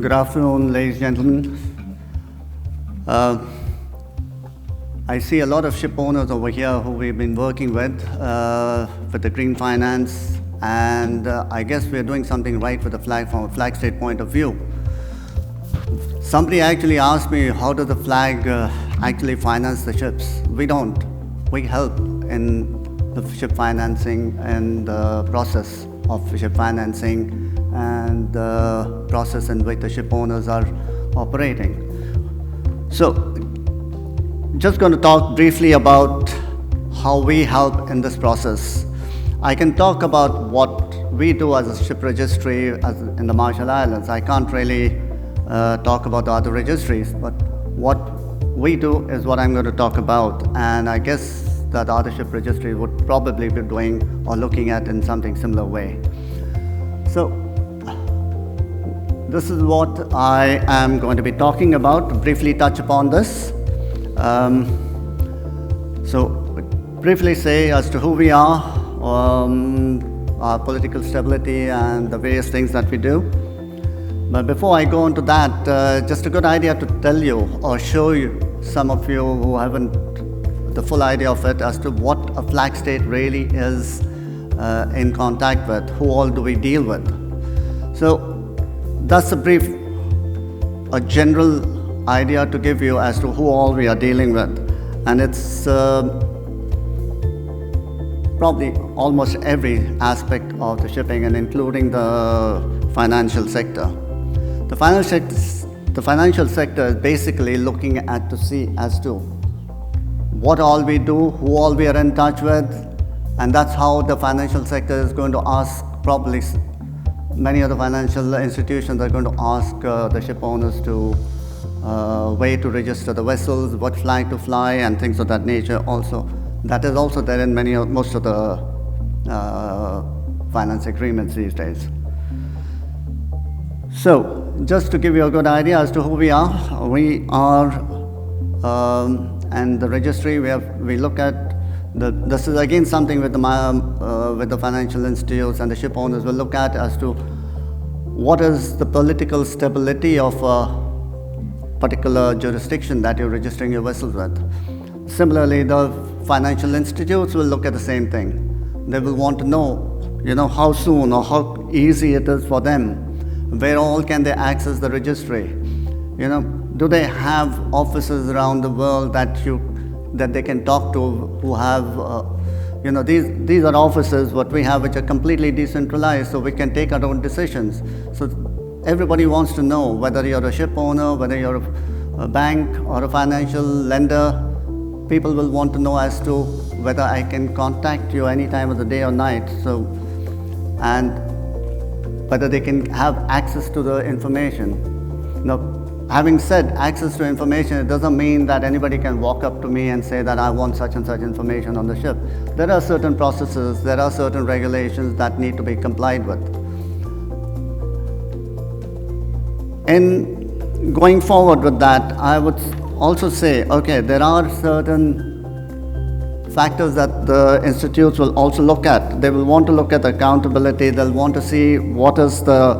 Good afternoon, ladies and gentlemen. I see a lot of ship owners over here who we've been working with the green finance, and I guess we're doing something right with the flag from a flag state point of view. Somebody actually asked me, how does the flag actually finance the ships? We don't. We help in the ship financing and the process of ship financing and the process in which the ship owners are operating. So, just going to talk briefly about how we help in this process. I can talk about what we do as a ship registry in the Marshall Islands. I can't really talk about the other registries, but what we do is what I'm going to talk about, and I guess that the other ship registry would probably be doing or looking at in something similar way. So, this is what I am going to be talking about, to briefly touch upon this. So, briefly say as to who we are, our political stability, and the various things that we do. But before I go into that, just a good idea to tell you or show you, some of you who haven't the full idea of it, as to what a flag state really is in contact with, who all do we deal with. So, that's a general idea to give you as to who all we are dealing with. And it's probably almost every aspect of the shipping, and including the financial sector. The financial sector is basically looking at to see as to what all we do, who all we are in touch with, and that's how the financial sector is going to ask. Probably many of the financial institutions are going to ask the ship owners to way to register the vessels, what flag to fly, and things of that nature. Also, that is also there in most of the finance agreements these days. So, just to give you a good idea as to who we are, and the registry, we look at this is again something with the financial institutes and the ship owners will look at as to what is the political stability of a particular jurisdiction that you're registering your vessels with. Similarly, the financial institutes will look at the same thing. They will want to know, how soon or how easy it is for them. Where all can they access the registry? Do they have offices around the world that they can talk to who have, these are offices what we have which are completely decentralized, so we can take our own decisions. So everybody wants to know, whether you're a ship owner, whether you're a bank or a financial lender, people will want to know as to whether I can contact you any time of the day or night. So, and whether they can have access to the information. Now, having said access to information, it doesn't mean that anybody can walk up to me and say that I want such and such information on the ship. There are certain processes, there are certain regulations that need to be complied with. In going forward with that, I would also say, okay, there are certain factors that the institutes will also look at. They will want to look at accountability, they'll want to see what is the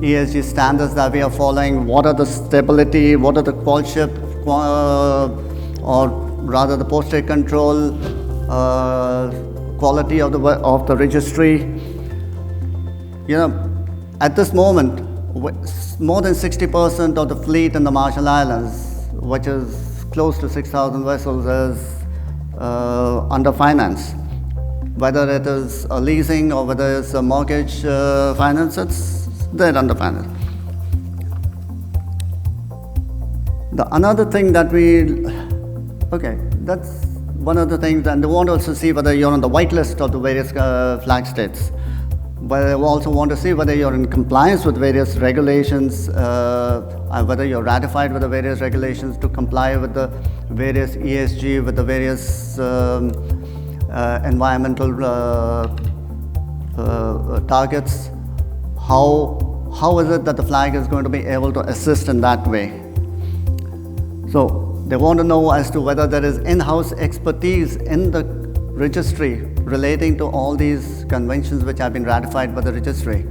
ESG standards that we are following, what are the stability, what are the or rather the postage control, quality of the registry. At this moment, more than 60% of the fleet in the Marshall Islands, which is close to 6,000 vessels, is under finance. Whether it is a leasing or whether it's a mortgage finance, they're under finance. Another thing that that's one of the things, and they want to also see whether you're on the white list of the various flag states. But they also want to see whether you're in compliance with various regulations, whether you're ratified with the various regulations to comply with the various ESG, with the various environmental targets. How is it that the flag is going to be able to assist in that way? So they want to know as to whether there is in-house expertise in the registry relating to all these conventions which have been ratified by the registry.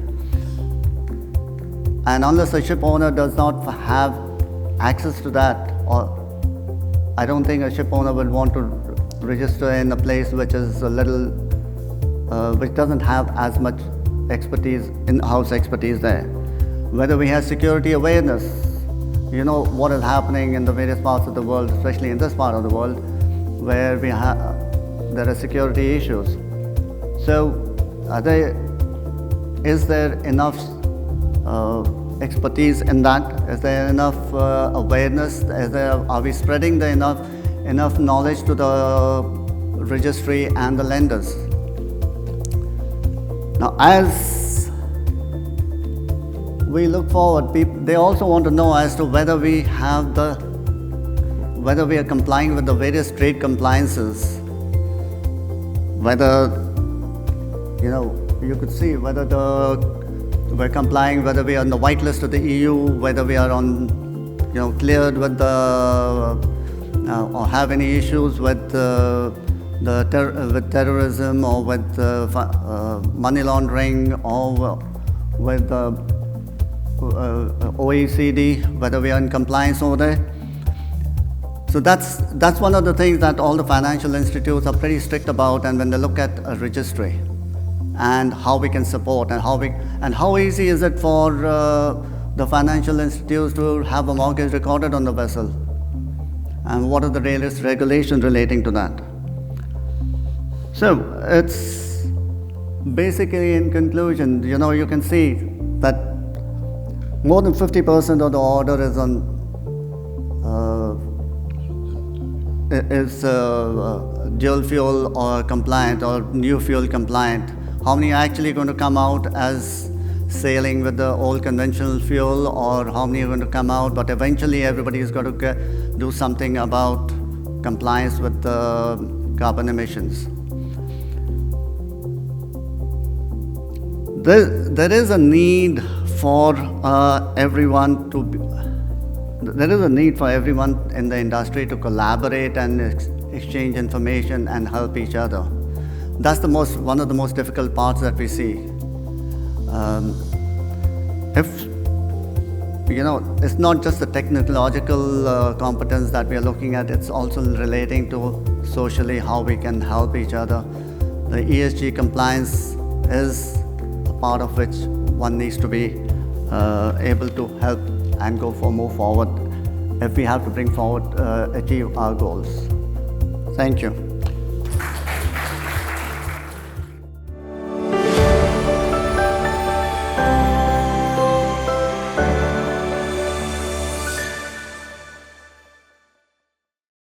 And unless a ship owner does not have access to that, or I don't think a ship owner will want to register in a place which is a little, which doesn't have as much expertise, in-house expertise there. Whether we have security awareness, you know what is happening in the various parts of the world, especially in this part of the world, where there are security issues. So, is there enough expertise in that? Is there enough awareness? Are we spreading enough knowledge to the registry and the lenders? Now, as we look forward, they also want to know as to whether we are complying with the various trade compliances, whether, you could see whether we're complying, whether we are on the white list of the EU, whether we are on, cleared with or have any issues with with terrorism or with money laundering or with OECD, whether we are in compliance over there. So that's one of the things that all the financial institutes are pretty strict about, and when they look at a registry and how we can support and how easy is it for the financial institutes to have a mortgage recorded on the vessel, and what are the latest regulations relating to that. So it's basically, in conclusion, you can see that more than 50% of the order is on dual fuel or compliant or new fuel compliant. How many are actually going to come out as sailing with the old conventional fuel, or how many are going to come out, but eventually everybody is going to do something about compliance with the carbon emissions. There is a need for everyone in the industry to collaborate and exchange information and help each other. That's one of the most difficult parts that we see. It's not just the technological competence that we are looking at, it's also relating to socially how we can help each other. The ESG compliance is a part of which one needs to be able to help and move forward if we have to achieve our goals. Thank you.